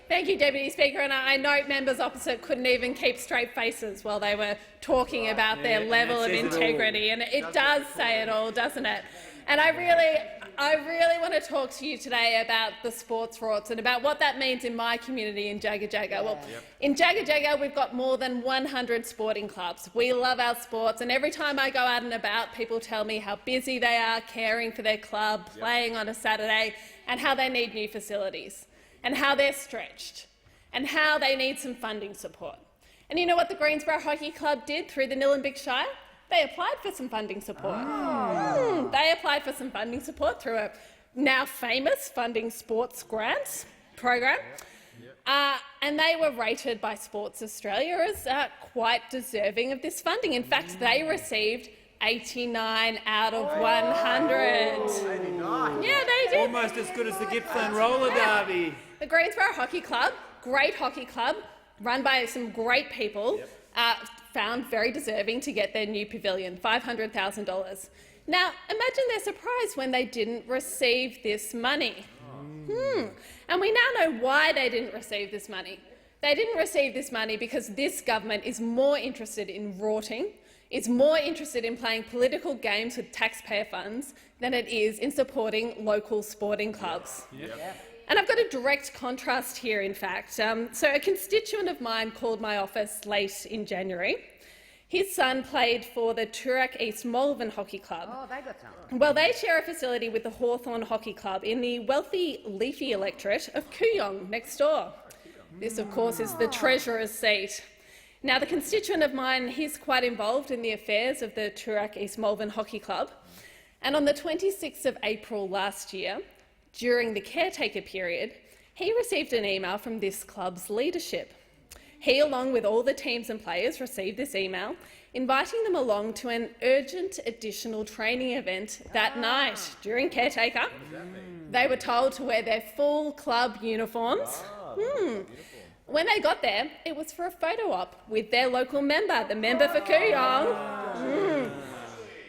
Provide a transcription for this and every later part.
Thank you, Deputy Speaker. And I note members opposite couldn't even keep straight faces while they were talking about their level of integrity. And it does say it all, doesn't it? And I really want to talk to you today about the sports rorts and about what that means in my community in Jagga Jagga. Well, in Jagga Jagga, we've got more than 100 sporting clubs. We love our sports, and every time I go out and about, people tell me how busy they are caring for their club, playing on a Saturday, and how they need new facilities, and how they're stretched, and how they need some funding support. And you know what the Greensborough Hockey Club did through the Nillumbik Shire? They applied for some funding support. They applied for some funding support through a now famous funding sports grants program, and they were rated by Sports Australia as quite deserving of this funding. In fact, they received 89 out of 100. 89. Yeah, they did. Almost as good as the Gippsland Roller Derby. The Greensborough Hockey Club, great hockey club, run by some great people, found very deserving to get their new pavilion, $500,000. Now, imagine their surprise when they didn't receive this money. And we now know why they didn't receive this money. They didn't receive this money because this government is more interested in rorting, is more interested in playing political games with taxpayer funds than it is in supporting local sporting clubs. And I've got a direct contrast here, in fact. So a constituent of mine called my office late in January. His son played for the Toorak East Malvern Hockey Club. Oh, they got some. Well, they share a facility with the Hawthorn Hockey Club in the wealthy Leafy electorate of Kooyong next door. This, of course, is the Treasurer's seat. Now, the constituent of mine, he's quite involved in the affairs of the Toorak East Malvern Hockey Club. And on the 26th of April last year, during the caretaker period, he received an email from this club's leadership. He, along with all the teams and players, received this email inviting them along to an urgent additional training event that night. During caretaker, they were told to wear their full club uniforms. When they got there, it was for a photo op with their local member, the member for Kooyong,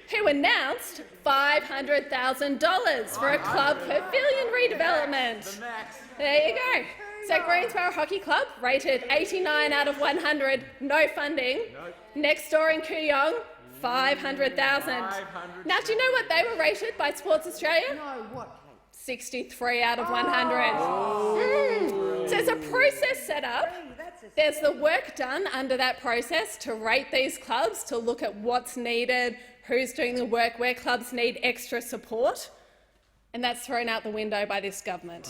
who announced $500,000 for a club pavilion redevelopment. There you go. So Greensborough Hockey Club rated 89 out of 100, no funding. Next door in Kooyong, 500,000. Now, do you know what they were rated by Sports Australia? No, what? 63 out of 100. So there's a process set up. There's the work done under that process to rate these clubs, to look at what's needed, who's doing the work, where clubs need extra support, and that's thrown out the window by this government.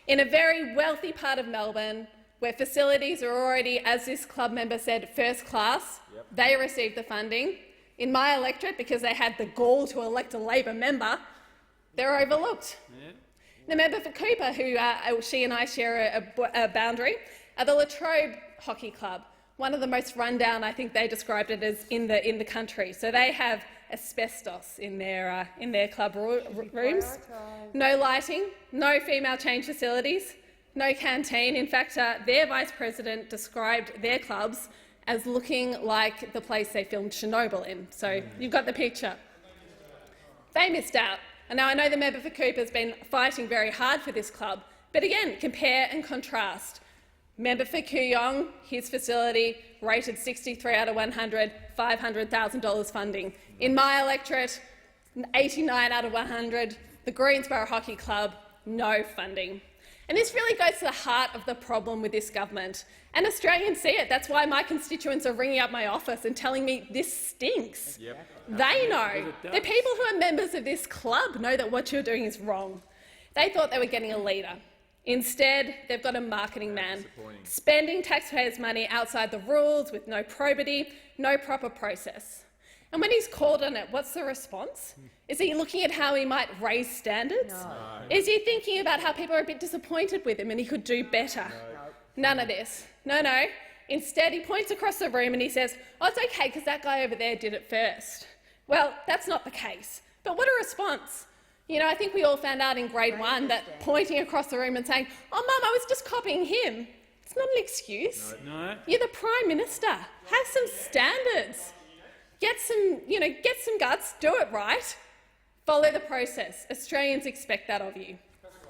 In a very wealthy part of Melbourne, where facilities are already, as this club member said, first class, they received the funding. In my electorate, because they had the gall to elect a Labor member, they're overlooked. The member for Cooper, who she and I share a boundary, the Latrobe Hockey Club, one of the most rundown, I think they described it as, in the country. So they have asbestos in their club rooms, no lighting, no female change facilities, no canteen. In fact, their vice president described their clubs as looking like the place they filmed Chernobyl in. So you've got the picture. They missed out. And now I know the member for Cooper has been fighting very hard for this club, but again, compare and contrast. Member for Kooyong, his facility rated 63 out of 100, $500,000 funding. In my electorate, 89 out of 100, the Greensborough Hockey Club, no funding. And this really goes to the heart of the problem with this government. And Australians see it. That's why my constituents are ringing up my office and telling me this stinks. They know. The people who are members of this club know that what you're doing is wrong. They thought they were getting a leader. Instead, they've got a marketing man, spending taxpayers' money outside the rules with no probity, no proper process. And when he's called on it, what's the response? Is he looking at how he might raise standards? No. Is he thinking about how people are a bit disappointed with him and he could do better? No. None of this. No. Instead, he points across the room and he says, oh, it's okay because that guy over there did it first. Well, that's not the case. But what a response. You know, I think we all found out in grade 1 that pointing across the room and saying, oh, Mum, I was just copying him, it's not an excuse. No. You're the Prime Minister. Have some standards. Get some guts, do it right. Follow the process. Australians expect that of you.